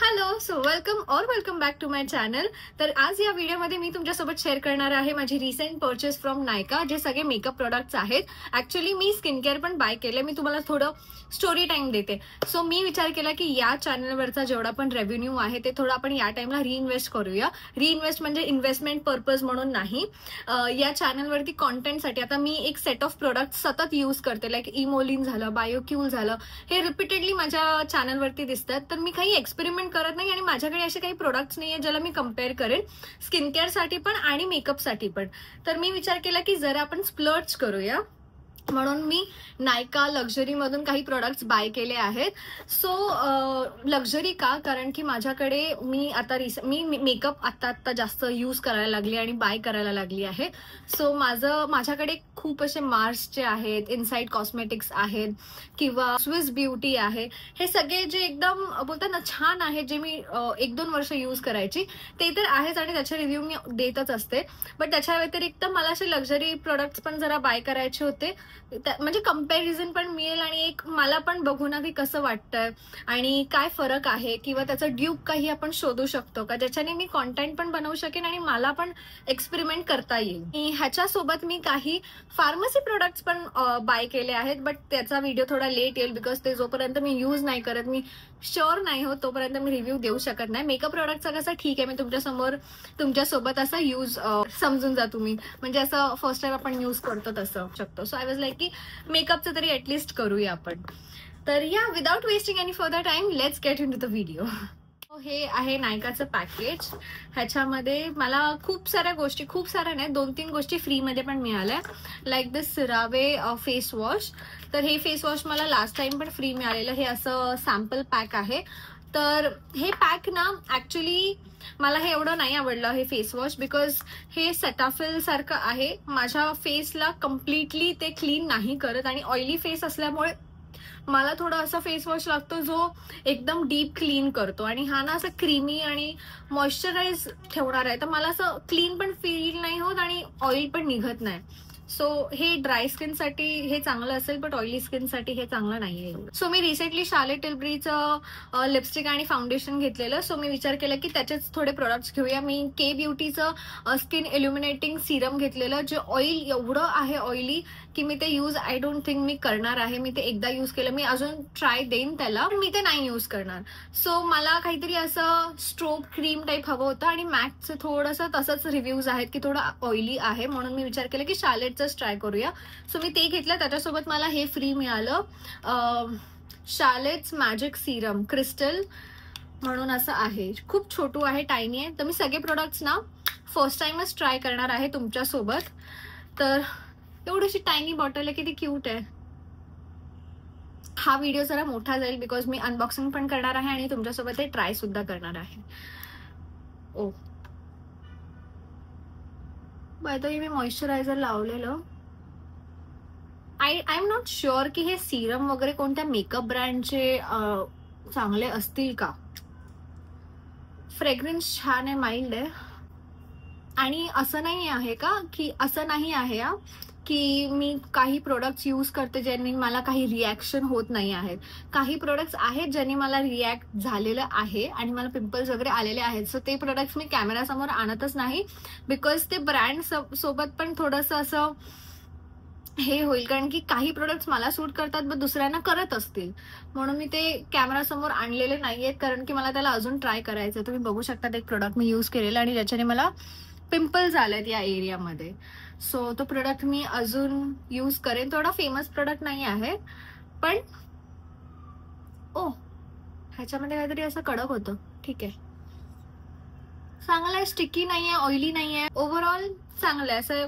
Hello, so welcome back to my channel. तर आज या व्हिडिओमध्ये मी तुमच्यासोबत शेअर करणार आहे माझी रिसेंट परचेस फ्रॉम नायका, जे सगळे मेकअप प्रोडक्ट्स आहेत. ऍक्च्युली मी स्किन केअर पण बाय केले. मी तुम्हाला थोडं स्टोरी टाइम देते. सो मी विचार केला की या चॅनलवरचा जेवढा पण रेव्हेन्यू आहे ते थोडं आपण या टाइमला रिइन्व्हेस्ट करूया. रिइन्व्हेस्ट म्हणजे इन्व्हेस्टमेंट पर्पज म्हणून नाही. या चॅनलवरती कॉन्टेंटसाठी आता मी एक सेट ऑफ प्रोडक्ट सतत यूज करते, लाईक इमोलिन झालं, बायोक्यूल झालं, हे रिपीटेडली माझ्या चॅनलवरती दिसतात. तर मी काही एक्सपेरिमेंट करत नाही आणि माझ्याकडे असे काही प्रोडक्ट्स नाहीये ज्याला मी कम्पेअर करेन स्किन केअर साठी पण आणि मेकअप साठी पण. तर मी विचार केला की जरा आपण स्प्लर्ज करूया, म्हणून मी नायका लक्झरी मधून काही प्रोडक्ट्स बाय केले आहेत. सो लक्झरी का, कारण की माझ्याकडे मी मेकअप आता जास्त यूज करायला लागली आणि बाय करायला लागली आहे. सो माझ्याकडे खूप असे मार्सचे आहेत, इनसाइड कॉस्मेटिक्स आहेत किंवा स्विस ब्युटी आहे. हे सगळे जे एकदम बोलतात ना छान आहे, जे मी 1-2 वर्ष यूज करायची ते तर आहेच आणि त्याचे रिव्ह्यू मी देतच असते. बट त्याच्या व्यतिरिक्त मला असे लक्झरी प्रोडक्ट्स पण जरा बाय करायचे होते, म्हणजे कंपॅरिझन पण मिळेल आणि एक मला पण बघू ना की कसं वाटतंय आणि काय फरक आहे किंवा त्याचं ड्यूप काही आपण शोधू शकतो का, ज्याच्याने मी कॉन्टेंट पण बनवू शकेन आणि मला पण एक्सपेरिमेंट करता येईल. ह्याच्यासोबत मी काही फार्मसी प्रोडक्ट्स पण बाय केले आहेत, बट त्याचा व्हिडिओ थोडा लेट येईल बिकॉज ते जोपर्यंत मी यूज नाही करत, मी श्योर नाही होत, तोपर्यंत मी रिव्ह्यू देऊ शकत नाही. मेकअप प्रोडक्टचा कसं ठीक आहे, मी तुमच्यासोबत असं यूज समजून जा तुम्ही, म्हणजे असं फर्स्ट टाइम आपण यूज करतो तसं शकतो. सो आय वॉज लाईक की मेकअपचं तरी ऍटलिस्ट करूया आपण. तर या without wasting any further time let's get in to the video. हे आहे नायकाचं पॅकेज. ह्याच्यामध्ये मला खूप साऱ्या नाही 2-3 गोष्टी फ्रीमध्ये पण मिळाल्या, लाईक दिस सिरावे फेस वॉश. तर हे फेस वॉश मला लास्ट टाइम पण फ्री मिळालेलं. हे असं सॅम्पल पॅक आहे. तर हे पॅक ना ऍक्च्युली मला हे एवढं नाही आवडलं हे फेस वॉश, बिकॉज हे सेटाफिल सारखं आहे. माझ्या फेसला कम्प्लिटली ते क्लीन नाही करत आणि ऑइली फेस असल्यामुळे मला थोडं असा फेस वॉश लागतो जो एकदम डीप क्लीन करतो, आणि हा ना असं क्रीमी आणि मॉइश्चराइज ठेवणार आहे. तर मला असं क्लीन पण फील नाही होत आणि ऑइल पण निघत नाही. सो हे ड्राय स्किन साठी हे चांगलं असेल, बट ऑइली स्किन साठी हे चांगलं नाहीये. सो मी रिसेंटली शार्लेट टिल्बरीचं लिपस्टिक आणि फाउंडेशन घेतलेलं. सो मी विचार केला की त्याचेच थोडे प्रोडक्ट्स घेऊया. मी के ब्युटीचं स्किन इल्युमिनेटिंग सिरम घेतलेलं, जे ऑइल एवढं आहे ऑइली की मी ते यूज आय डोंट थिंक मी करणार आहे. मी ते एकदा यूज केलं, मी अजून ट्राय देईन त्याला, पण मी ते नाही यूज करणार. सो मला काहीतरी असं स्ट्रोब क्रीम टाईप हवं होतं आणि मॅकचं थोडंसं तसंच रिव्ह्यूज आहेत की थोडं ऑइली आहे, म्हणून मी विचार केला की शार्लेटचंच ट्राय करूया. सो मी ते घेतलं. त्याच्यासोबत मला हे फ्री मिळालं, शार्लेट्स मॅजिक सिरम क्रिस्टल म्हणून असं आहे. खूप छोटू आहे, टायनी आहे. तर मी सगळे प्रोडक्ट्स ना फर्स्ट टाइमच ट्राय करणार आहे तुमच्यासोबत. तर एवढीशी टायनी बॉटल आहे, किती क्यूट आहे. हा व्हिडिओ जरा मोठा जाईल बिकॉज मी अनबॉक्सिंग पण करणार आहे आणि तुमच्यासोबत हे ट्राय सुद्धा करणार आहे. ओ बाय द वे, मी मॉइश्चरायझर लावलेलं. आय एम नॉट शुअर की हे सिरम वगैरे कोणत्या मेकअप ब्रँडचे चांगले असतील का. फ्रेग्रन्स छान आहे, माइल्ड आहे. आणि असं नाही आहे की मी काही प्रोडक्ट्स यूज करते ज्यांनी मला काही रिॲक्शन होत नाही आहेत. काही प्रोडक्ट्स आहेत ज्यांनी मला रिॲक्ट झालेलं आहे आणि मला पिंपल्स वगैरे आलेले आहेत. सो ते प्रोडक्ट्स मी कॅमेरासमोर आणतच नाही, बिकॉज ते ब्रँड सोबत पण थोडंसं असं हे होईल, कारण की काही प्रोडक्ट्स मला सूट करतात पण दुसऱ्यांना करत असतील, म्हणून मी ते कॅमेरासमोर आणलेले नाहीयेत, कारण की मला त्याला अजून ट्राय करायचं. तुम्ही बघू शकता एक प्रोडक्ट मी यूज केलेलं आणि ज्याच्याने मला पिंपल्स आलेत या एरियामध्ये. सो तो प्रोडक्ट मी अजून यूज करेन. थोडा फेमस प्रोडक्ट नाही आहे, पण ह्याच्यामध्ये काहीतरी असं कडक होतं. ठीक आहे, चांगलं आहे, स्टिकी नाहीये, ऑइली नाहीये, ओव्हरऑल चांगलं आहे. असं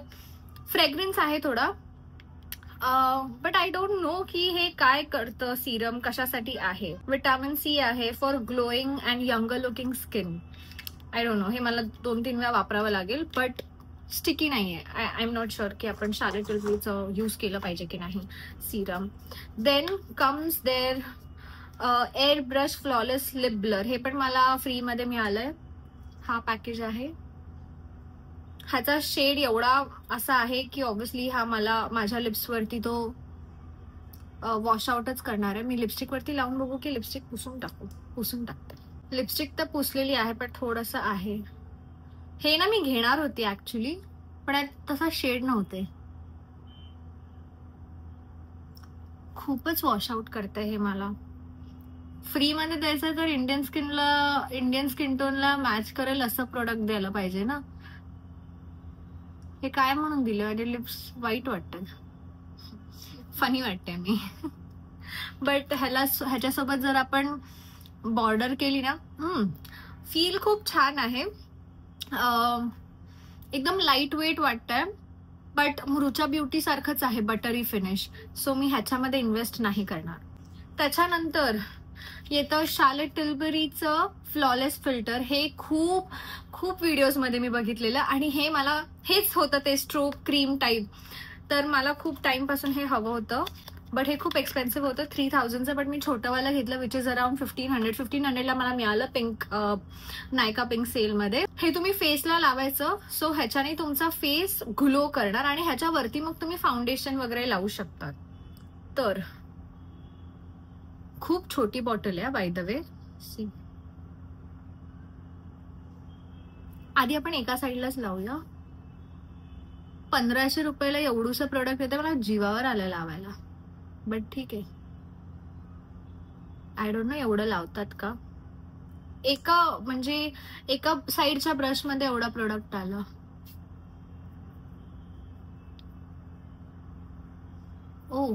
फ्रेग्रन्स आहे थोडा, बट आय डोंट नो की हे काय करतं. सिरम कशासाठी आहे. विटामिन सी आहे for glowing and younger looking skin. I don't know, हे मला 2-3 वेळा वापरावं लागेल, बट स्टिकी नाहीये. आय एम नॉट शुअर की आपण शार्लेट टिल्बरीचं यूज केलं पाहिजे की नाही serum. Then comes their air brush flawless lip blur. हे पण मला फ्रीमध्ये मिळालंय. हा पॅकेज आहे. ह्याचा शेड एवढा असा आहे की ऑब्व्हियसली हा मला माझ्या लिप्सवरती तो वॉश आउटच करणार आहे. मी लिपस्टिक वरती लावून बघू की लिपस्टिक पुसून टाकते. लिपस्टिक तर पुसलेली आहे पण थोडंसं आहे. हे ना मी घेणार होती ऍक्च्युली, पण तसा शेड नव्हते. खूपच वॉशआउट करते हे. मला फ्री मध्ये द्यायचं तर इंडियन स्किन टोनला मॅच करेल असं प्रोडक्ट द्यायला पाहिजे ना. हे काय म्हणून दिलं? माझे लिप्स वाईट वाटतात, फनी वाटते मी. बट ह्याच्यासोबत जर आपण बॉर्डर केली ना, फील खूप छान आहे. एकदम लाईट वेट वाटतंय, बट मुरुचा ब्युटी सारखंच आहे, बटरी फिनिश. सो मी ह्याच्यामध्ये इन्व्हेस्ट नाही करणार. त्याच्यानंतर येतं शार्लेट टिल्बरीचं फ्लॉलेस फिल्टर. हे खूप खूप व्हिडिओज मध्ये मी बघितलेलं आणि हे मला हेच होतं ते स्ट्रोक क्रीम टाईप. तर मला खूप टाइम पासून हे हवं होतं, बट हे खूप एक्सपेन्सिव्ह होतं, 3000चं. बट मी छोटंवालं घेतलं विच इज अराउंड 1500ला मला मिळालं पिंक, नायका पिंक सेलमध्ये. हे तुम्ही फेसला लावायचं. सो ह्याच्याने तुमचा फेस ग्लो करणार आणि ह्याच्यावरती मग तुम्ही फाउंडेशन वगैरे लावू शकतात. तर खूप छोटी बॉटल आहे बाय द वे. सी, आधी आपण एका साईडलाच लावूया. 1500 रुपयाला एवढूसं प्रोडक्ट येतं, मला जीवावर आलं लावायला. बट ठीक आहे, आय डोंट नो एवढं लावतात का. एका साईडच्या ब्रश मध्ये एवढा प्रोडक्ट आला. ओ,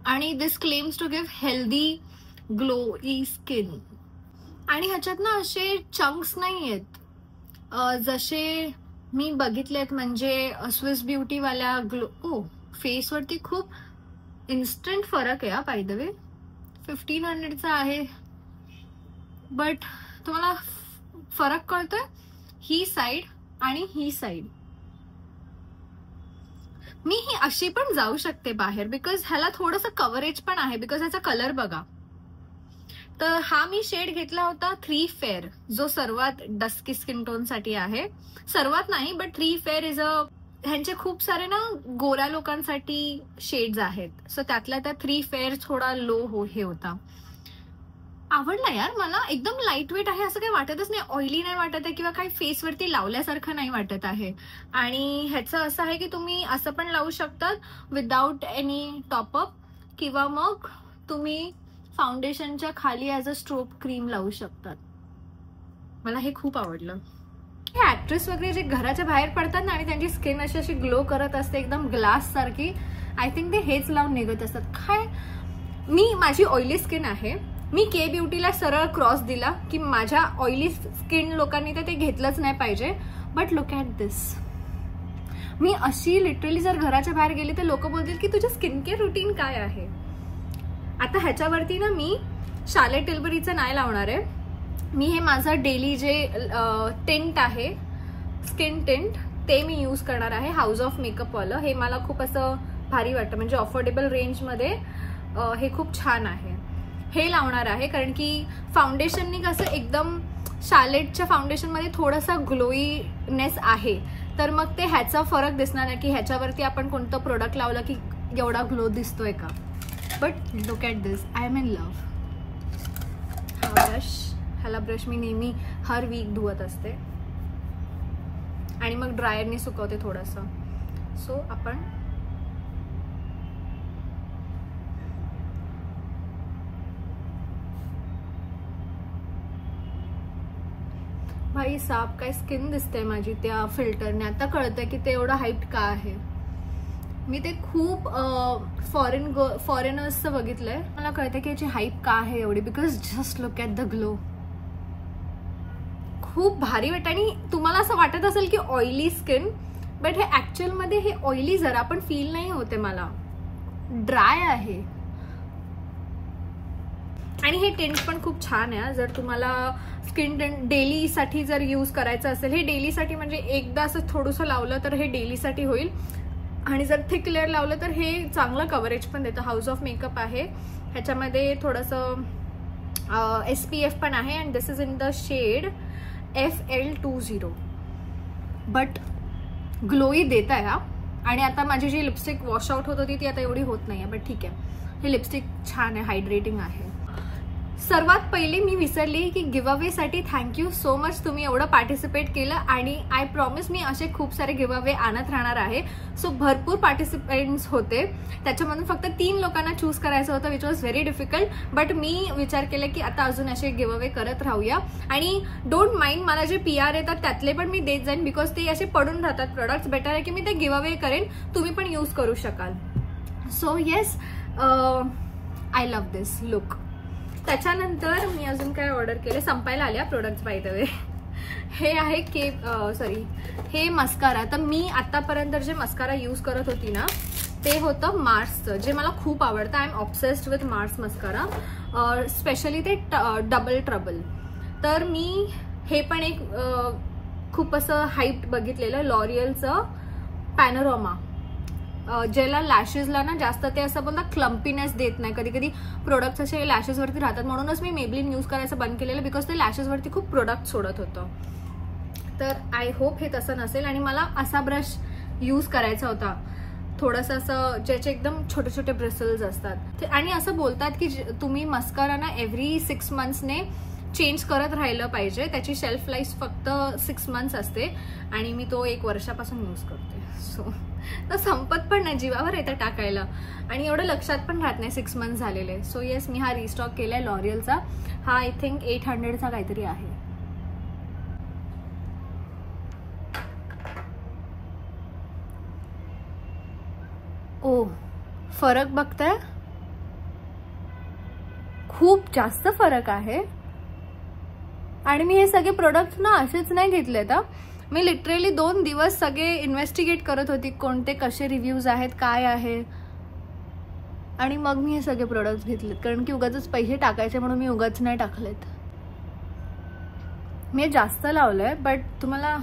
आणि this claims to give healthy glowy skin. आणि ह्याच्यात ना असे चंक्स नाही आहेत जसे मी बघितलेत, म्हणजे स्विस ब्युटी वाल्या ग्लो फेसवरती खूप इन्स्टंट फरक आहे. बाय द वे 1500चा आहे, बट तुम्हाला फरक कळतोय. ही साइड आणि ही साइड. मी ही अशी पण जाऊ शकते बाहेर, बिकॉज ह्याला थोडंसं कव्हरेज पण आहे, बिकॉज ह्याचा कलर बघा. तर हा मी शेड घेतला होता 3 फेअर, जो सर्वात डस्की स्किन टोन साठी आहे. सर्वात नाही, बट 3 फेअर इज ह्यांचे खूप सारे ना गोऱ्या लोकांसाठी शेड्स आहेत. सो त्यातल्या त्या 3 फेअर थोडा लो हे होता. आवडला यार मला. एकदम लाईट वेट आहे, असं काही वाटतच नाही. ऑइली नाही वाटत आहे किंवा काही फेसवरती लावल्यासारखं नाही वाटत आहे. आणि ह्याचं असं आहे की तुम्ही असं पण लावू शकतात विदाउट एनी टॉपअप, किंवा मग तुम्ही फाउंडेशनच्या खाली ॲज अ स्ट्रोक क्रीम लावू शकतात. मला हे खूप आवडलं. हे ऍक्ट्रेस वगैरे जे घराच्या बाहेर पडतात ना आणि त्यांची स्किन अशी ग्लो करत असते एकदम ग्लास सारखी, आय थिंक ते हेच लावून निघत असतात. काय, माझी ऑइली स्किन आहे, मी के ब्युटीला सरळ क्रॉस दिला की माझ्या ऑइली स्किन लोकांनी ते घेतलंच नाही पाहिजे. बट लुक ॲट दिस. मी अशी लिटरली जर घराच्या बाहेर गेली तर लोक बोलतील की तुझं स्किन केअर रुटीन काय आहे. आता ह्याच्यावरती ना मी शार्लेट टिल्बरीचं नाही लावणार आहे. मी हे माझं डेली जे टिंट आहे, स्किन टिंट, ते मी यूज करणार आहे, हाऊस ऑफ मेकअप वालं. हे मला खूप असं भारी वाटतं, म्हणजे अफोर्डेबल रेंजमध्ये हे खूप छान आहे. हे लावणार आहे कारण की फाउंडेशननी कसं एकदम शार्लेटच्या फाउंडेशनमध्ये थोडासा ग्लोईनेस आहे, तर मग ते ह्याचा फरक दिसणार नाही की ह्याच्यावरती आपण कोणतं प्रोडक्ट लावलं की एवढा ग्लो दिसतोय का. But look at this, I am in love. हा ह्याला ब्रश मी नेहमी हर वीक धुवत असते आणि मग ड्रायरने सुकवते थोडंसं. सो आपण भाई साप काय स्किन दिसते माझी त्या फिल्टरने. आता कळतंय की ते एवढं हाईट का आहे. मी ते खूप फॉरेनर्सचं बघितलंय, मला कळतंय की याची हाईप का आहे एवढी, because just look at the glow. खूप भारी वाटतं. आणि तुम्हाला असं वाटत असेल की ऑइली स्किन, बट हे ऍक्च्युअल मध्ये हे ऑइली जरा पण फील नाही होते मला, ड्राय आहे. आणि हे टिंट पण खूप छान आहे. जर तुम्हाला स्किन टिंट डेली साठी जर यूज करायचं असेल, हे डेली साठी म्हणजे एकदा असं थोडंसं लावलं तर हे डेली साठी होईल. आणि जर थिक लेअर लावलं तर हे चांगलं कव्हरेज पण देतं. हाऊस ऑफ मेकअप आहे, ह्याच्यामध्ये थोडंसं SPF पण आहे. And this is in the shade FL20. But glowy देत आहे हा. आणि आता माझी जी लिपस्टिक वॉश आउट होत होती ती आता एवढी होत नाही आहे, बट ठीक आहे. हे लिपस्टिक छान आहे, हायड्रेटिंग आहे. सर्वात पहिले मी विसरली की गिव्ह अवेसाठी थँक्यू सो मच, तुम्ही एवढं पार्टिसिपेट केलं आणि आय प्रॉमिस मी असे खूप सारे गिव्ह अवे आणत राहणार आहे. सो भरपूर पार्टिसिपेंट्स होते, त्याच्यामधून फक्त 3 लोकांना चूज करायचं होतं, which was very difficult. But मी विचार केला की आता अजून असे गिव्ह अवे करत राहूया. आणि डोंट माइंड, मला जे PR येतात त्यातले पण मी देत जाईन, बिकॉज ते असे पडून राहतात प्रोडक्ट्स. बेटर आहे की मी ते गिव्ह अवे करेन, तुम्ही पण यूज करू शकाल. So yes, I love this look. त्याच्यानंतर मी अजून काय ऑर्डर केले, संपायला आल्या प्रोडक्ट्स बाय द वे. हे आहे हे मस्कारा. तर मी आतापर्यंत जे मस्कारा यूज करत होती ना ते होतं मार्सचं, जे मला खूप आवडतं. I am obsessed with Mars mascara, specially ते डबल ट्रबल. तर मी हे पण एक खूप असं हाईप बघितलेलं लॉरियलचं पॅनोरामा, ज्याला लॅशेसला ना जास्त ते असं बोलतात क्लम्पीनेस देत नाही. कधी कधी प्रोडक्ट्स असे लॅशेसवरती राहतात, म्हणूनच मी मेबलिन यूज करायचं बंद केलेलं, बिकॉज ते लॅशेसवरती खूप प्रोडक्ट सोडत होतं. तर आय होप हे तसं नसेल. आणि मला असा ब्रश यूज करायचा होता, थोडंसं असं ज्याचे एकदम छोटे छोटे ब्रिसल्स असतात. आणि असं बोलतात की तुम्ही मस्कारा ना एव्हरी 6 मंथ्सने चेंज करत राहिलं पाहिजे, त्याची शेल्फ लाईफ फक्त 6 मंथ्स असते. आणि मी तो 1 वर्षापासून यूज करते. सो तर संपत पण नाही, जीवावर येतं टाकायला, आणि एवढं लक्षात पण राहत नाही 6 मंथ्स झालेले. सो येस, मी हा रिस्टॉक केलाय लॉरियलचा. हा आय थिंक 800चा काहीतरी आहे. ओ, फरक बघताय, खूप जास्त फरक आहे. आणि मी हे सगळे प्रोडक्ट ना असेच नाही घेतलेत. मी लिटरली 2 दिवस सगळे इन्व्हेस्टिगेट करत होती, कोणते कसे रिव्ह्यूज आहेत, काय आहे, आणि मग मी हे सगळे प्रोडक्ट्स घेतलेत. कारण की उगाचच पैसे टाकायचे म्हणून मी उगाच नाही टाकलेत. मी जास्त लावलंय, बट तुम्हाला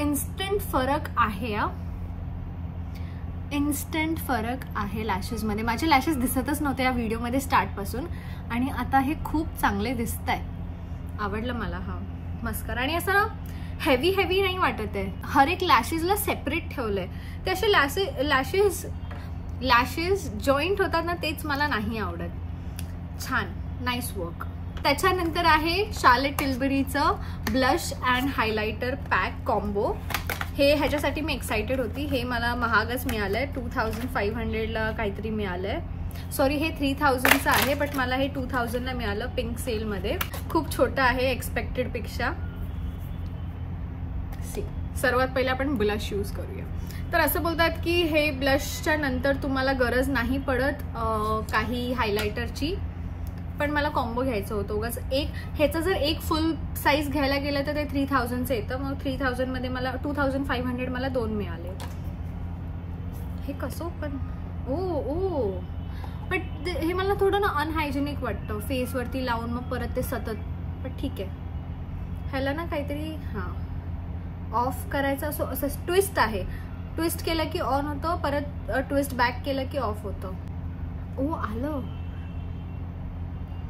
इन्स्टंट फरक आहे. इन्स्टंट फरक आहे लॅशेसमध्ये. माझे लॅशेस दिसतच नव्हते या व्हिडिओमध्ये स्टार्टपासून, आणि आता हे खूप चांगले दिसत आहे. आवडलं मला हा मस्कारा. आणि असं हेवी नाही वाटत आहे. हर एक लॅशेसला सेपरेट ठेवलंय. ते असे लॅशेस जॉईंट होतात ना, तेच मला नाही आवडत. छान, नाईस वर्क. त्याच्यानंतर आहे शार्लेट टिल्बरीचं blush and highlighter pack combo. ह्याच्यासाठी मी एक्साइटेड होती. हे मला महागच मिळालंय, 2500ला काहीतरी मिळालंय. सॉरी, हे 3000चं आहे, बट मला हे 2000ला मिळालं पिंक सेलमध्ये. खूप छोटं आहे एक्सपेक्टेड पेक्षा. सर्वात पहिले आपण ब्लश यूज करूया. तर असं बोलतात की हे ब्लशच्या नंतर तुम्हाला गरज नाही पडत काही हायलायटरची, पण मला कॉम्बो घ्यायचं होतं. उगाच ह्याचं जर एक फुल साईज घ्यायला गेलं तर ते 3000चं येतं. मग 3000मध्ये मला 2500 मला 2 मिळाले. हे कसं पण ओ बट हे मला थोडं ना अनहायजेनिक वाटतं फेसवरती लावून मग परत ते सतत. पण ठीक आहे, ह्याला ना काहीतरी ऑफ करायचं असं ट्विस्ट आहे. ट्विस्ट केलं की ऑन होतं, परत ट्विस्ट बॅक केलं की ऑफ होतं. ओ, आलं,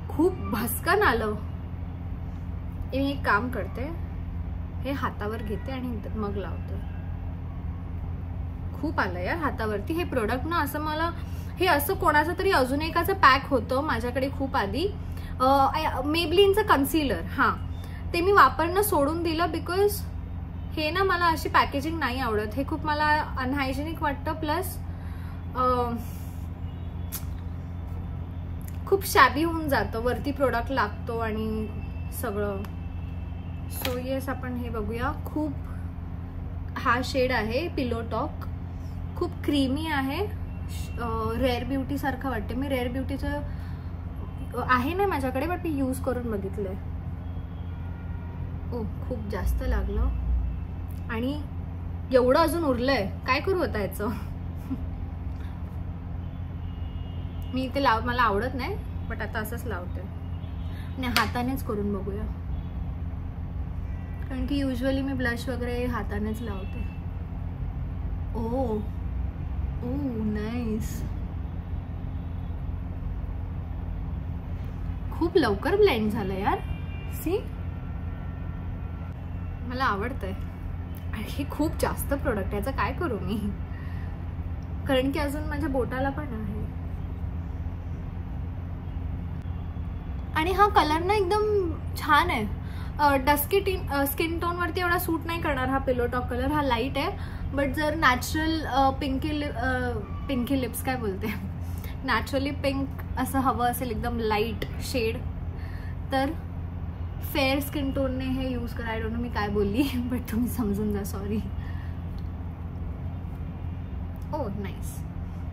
खूप भस्कन आलं. मी एक काम करते, हे हातावर घेते आणि मग लावते. खूप आलं यार हातावरती हे प्रोडक्ट ना. असं मला हे असं कोणाचं तरी अजून एकाचं पॅक होतं माझ्याकडे खूप आधी, मेबलिनचं कन्सिलर. हां, ते मी वापरणं सोडून दिलं, बिकॉज हे ना मला अशी पॅकेजिंग नाही आवडत. हे खूप मला अनहायजेनिक वाटतं, प्लस खूप शॅबी होऊन जातं, वरती प्रोडक्ट लागतो आणि सगळं. सो येस, आपण हे बघूया. खूप हा शेड आहे पिलो टॉक, खूप क्रीमी आहे, रेअर ब्युटी सारखं वाटते. मी रेअर ब्युटीचं आहे ना माझ्याकडे, बट मी यूज करून बघितलंय. ओ, खूप जास्त लागलं आणि एवढं अजून उरलंय, काय करू आता याचं. मी ते मला आवडत नाही, बट आता असंच लावते आणि हातानेच करून बघूया. कारण की युजली मी ब्लश वगैरे हातानेच लावते. ओ नाईस. खूप लवकर ब्लेंड झालं यार. सी, मला आवडतंय. आणि हे खूप जास्त प्रोडक्ट, याचं काय करू मी, कारण की अजून माझ्या बोटाला पण आहे. आणि हा कलर ना एकदम छान आहे. डस्की स्किन टोनवरती एवढा सूट नाही करणार हा पिलो टॉक कलर. हा लाईट आहे, बट जर नॅचरल पिंकी लिप्स काय बोलते, नॅचरली पिंक असं हवं असेल एकदम लाईट शेड, तर फेअर स्किन टोनने हे यूज करा. आय डोंट नो मी काय बोलली, बट तुम्ही समजून जा, सॉरी. ओ नाईस.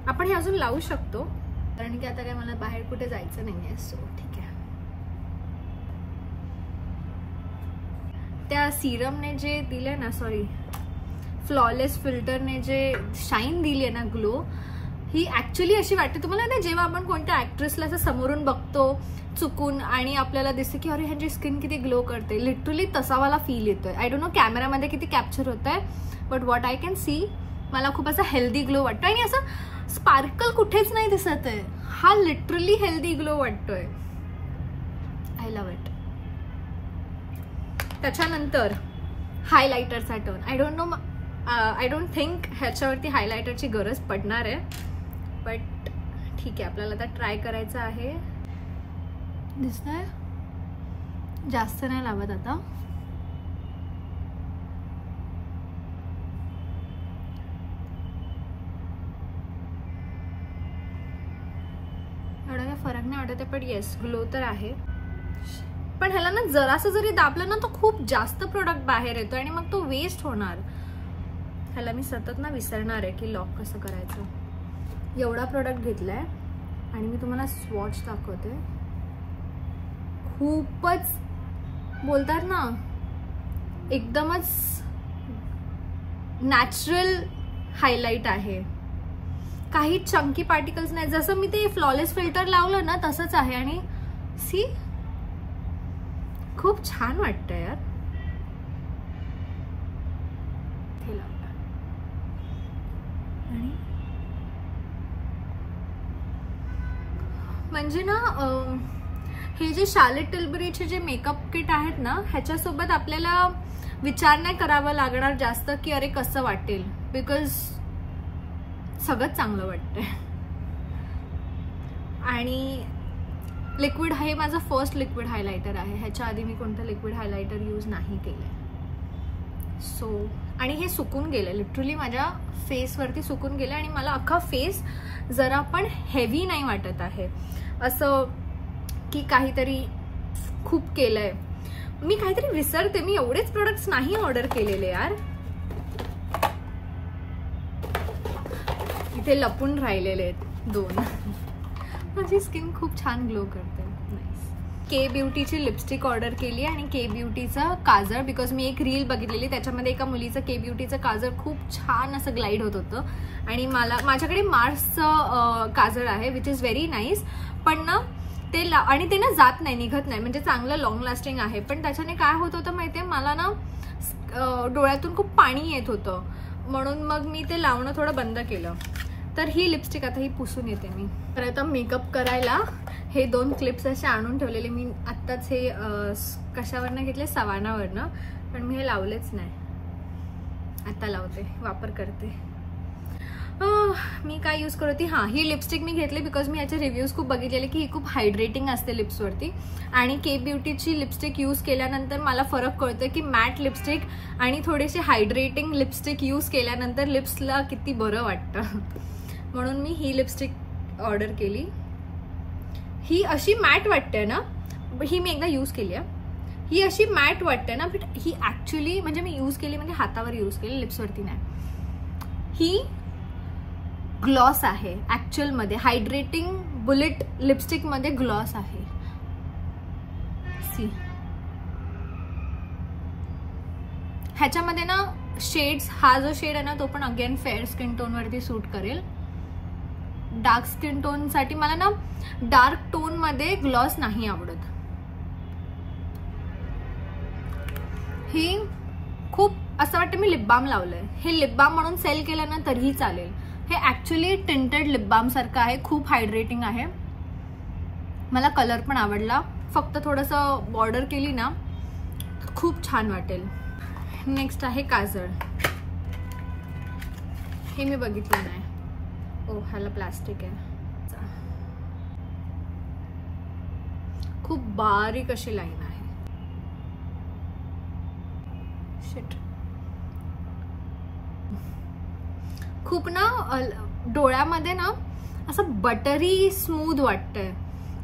आपण हे अजून लावू शकतो, कारण की आता काय मला बाहेर कुठे जायचं नाही आहे, सो ठीक आहे. त्या सिरमने जे दिले ना, सॉरी फ्लॉलेस फिल्टरने जे शाईन दिली आहे ना, ग्लो, ही ऍक्च्युली अशी वाटते तुम्हाला ना, जेव्हा आपण कोणत्या ऍक्ट्रेसला असं समोरून बघतो चुकून आणि आपल्याला दिसते की अरे ह्यांची स्किन किती ग्लो करते, लिटरली तसा वाला फील येतोय. आय डोंट नो कॅमेरामध्ये किती कॅप्चर होत आहे, but what I can see, मला खूप असा हेल्दी ग्लो वाटतोय. आणि असं स्पार्कल कुठेच नाही दिसत आहे, हा लिटरली हेल्दी ग्लो वाटतोय. I love it. त्याच्यानंतर हायलायटरचा टर्न. आय डोंट थिंक ह्याच्यावरती हायलायटरची गरज पडणार आहे, बट ठीक आहे, आपल्याला आता ट्राय करायचं आहे. दिसतंय, जास्त नाही लावत आता. एवढा काय फरक नाही वाटत आहे, पण येस ग्लो तर आहे. पण ह्याला ना जरासं जरी दाबलं ना, तो खूप जास्त प्रोडक्ट बाहेर येतो आणि मग तो वेस्ट होणार. ह्याला मी सतत ना विसरणार आहे की लॉक कसं करायचं. एवढा प्रोडक्ट घेतलाय आणि मी तुम्हाला स्वॉच दाखवते. खूपच बोलतात ना, एकदमच नॅचरल हायलाइट आहे, काही चंकी पार्टिकल्स नाही. जसं मी ते फ्लॉलेस फिल्टर लावलं ना तसंच आहे. आणि सी, खूप छान वाटतं यार. आणि म्हणजे ना हे जे शार्लेट टिल्बरीचे जे मेकअप किट आहेत ना, ह्याच्यासोबत आपल्याला विचार नाही करावा लागणार जास्त की अरे कसं वाटेल, बिकॉज सगळंच चांगलं वाटतंय. आणि लिक्विड, हे माझं फर्स्ट लिक्विड हायलायटर आहे. ह्याच्या आधी मी कोणतं लिक्विड हायलायटर यूज नाही केलंय. सो आणि हे सुकून गेलं, लिटरली माझ्या फेसवरती सुकून गेलं आणि मला अख्खा फेस जरा पण हेवी नाही वाटत आहे, असं की काहीतरी खूप केलंय. मी काहीतरी विसरते, मी एवढेच प्रोडक्ट्स नाही ऑर्डर केलेले यार. इथे लपून राहिलेले आहेत 2. माझी स्किन खूप छान ग्लो करते. के ब्युटीची लिपस्टिक ऑर्डर केली आणि के ब्युटीचं काजळ, बिकॉज मी एक रील बघितलेली, त्याच्यामध्ये एका मुलीचं के ब्युटीचं काजळ खूप छान असं ग्लाईड होत होतं. आणि माझ्याकडे मार्सचं काजळ आहे, विच इज व्हेरी नाईस. पण ना ते आणि ते ना जात नाही, निघत नाही, म्हणजे चांगलं लॉंग लास्टिंग आहे. पण त्याच्याने काय होत होतं माहितीये, मला ना डोळ्यातून खूप पाणी येत होतं, म्हणून मग मी ते लावणं थोडं बंद केलं. तर ही लिपस्टिक आता ही पुसून येते मी. तर आता मेकअप करायला हे 2 क्लिप्स असे आणून ठेवलेले मी आत्ताच. हे कशावरनं घेतले, सवानावरनं, पण मी हे लावलेच नाही. आता लावते, वापर करते. मी काय यूज करते, हां ही लिपस्टिक मी घेतली बिकॉज मी याचे रिव्ह्यूज खूप बघितलेले की ही खूप हायड्रेटिंग असते लिप्सवरती. आणि के ब्युटीची लिपस्टिक यूज केल्यानंतर मला फरक कळतोय की मॅट लिपस्टिक आणि थोडेसे हायड्रेटिंग लिपस्टिक यूज केल्यानंतर लिप्सला किती बरं वाटतं. म्हणून मी ही लिपस्टिक ऑर्डर केली. ही अशी मॅट वाटते ना, ही मी एकदा यूज केली आहे. ही अशी मॅट वाटते ना, बट ही ॲक्च्युली म्हणजे मी यूज केली म्हणजे हातावर यूज केली, लिप्सवरती नाही. ही ग्लॉस आहे ॲक्च्युअलमध्ये, हायड्रेटिंग बुलेट लिपस्टिकमध्ये ग्लॉस आहे. सी, ह्याच्यामध्ये ना शेड्स, हा जो शेड आहे ना तो पण अगेन फेअर स्किन टोनवरती सूट करेल. डार्क स्किन टोनसाठी मला ना डार्क टोनमध्ये ग्लॉस नाही आवडत. ही खूप असं वाटतं मी लिप बाम लावलंय. हे लिप बाम म्हणून सेल केलं ना तरीही चालेल. हे ॲक्च्युली टिंटेड लिप बाम सारखं आहे, खूप हायड्रेटिंग आहे. मला कलर पण आवडला, फक्त थोडंसं बॉर्डर केली ना खूप छान वाटेल. नेक्स्ट आहे काजळ. हे मी बघितलं नाही. ओ, ह्याला प्लास्टिक आहे. खूप बारीक अशी लाईन आहे. शिट, खूप ना डोळ्यामध्ये ना असं बटरी स्मूथ वाटतंय,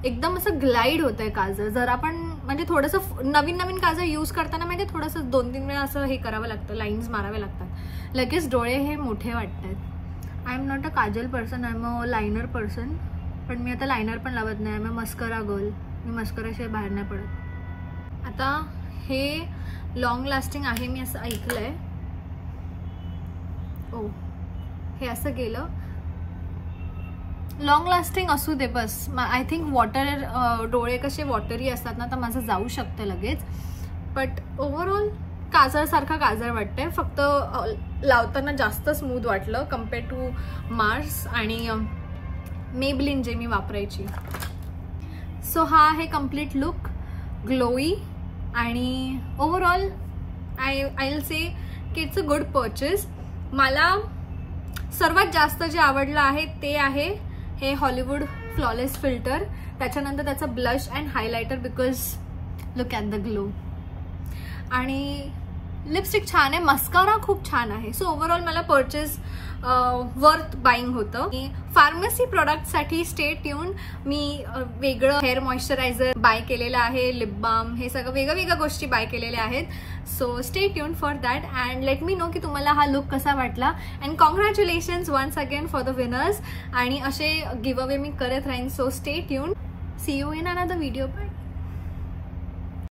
एकदम असं ग्लाइड होतंय काजळ. जर आपण म्हणजे थोडंसं नवीन काजळ यूज करताना म्हणजे थोडंसं 2-3 वेळा असं हे करावं लागतं, लाईन्स मारावे लागतात, लगेच डोळे हे मोठे वाटतात. I am not a kajal person, I am a liner person. पण मी आता लायनर पण लावत नाही, I am a mascara girl. मी मस्कराशिवाय बाहेर नाही पडत. आता हे लॉंग लास्टिंग आहे मी असं ऐकलंय. ओ, हे असं गेलं. लॉंग लास्टिंग असू दे बस. आय थिंक वॉटर, डोळे कसे वॉटरी असतात ना, तर माझं जाऊ शकतं लगेच. बट ओव्हरऑल काजळसारखा काजळ वाटतंय, फक्त लावताना जास्त स्मूथ वाटलं कम्पेअर टू मार्स आणि मेबलिन जे मी वापरायची. सो हा आहे कम्प्लीट लुक, ग्लोई. आणि ओव्हरऑल आय विल से की इट्स अ गुड परचेस. मला सर्वात जास्त जे आवडलं आहे ते आहे हे हॉलिवूड फ्लॉलेस फिल्टर, त्याच्यानंतर त्याचं blush and highlighter, because look at the glow. आणि लिपस्टिक छान आहे, मस्कारा खूप छान आहे. सो ओव्हरऑल मला परचेस वर्थ बाईंग होतं. फार्मसी प्रोडक्टसाठी स्टे ट्यून. मी वेगळं हेअर मॉइश्चरायझर बाय केलेलं आहे, लिप बाम, हे सगळं वेगळ्या गोष्टी बाय केलेल्या आहेत. So stay tune for that and let me know की तुम्हाला हा लुक कसा वाटला. And congratulations once again for the winners. आणि असे गिव्ह अवे मी करत राहीन. So stay tune. See you in another video. Bye.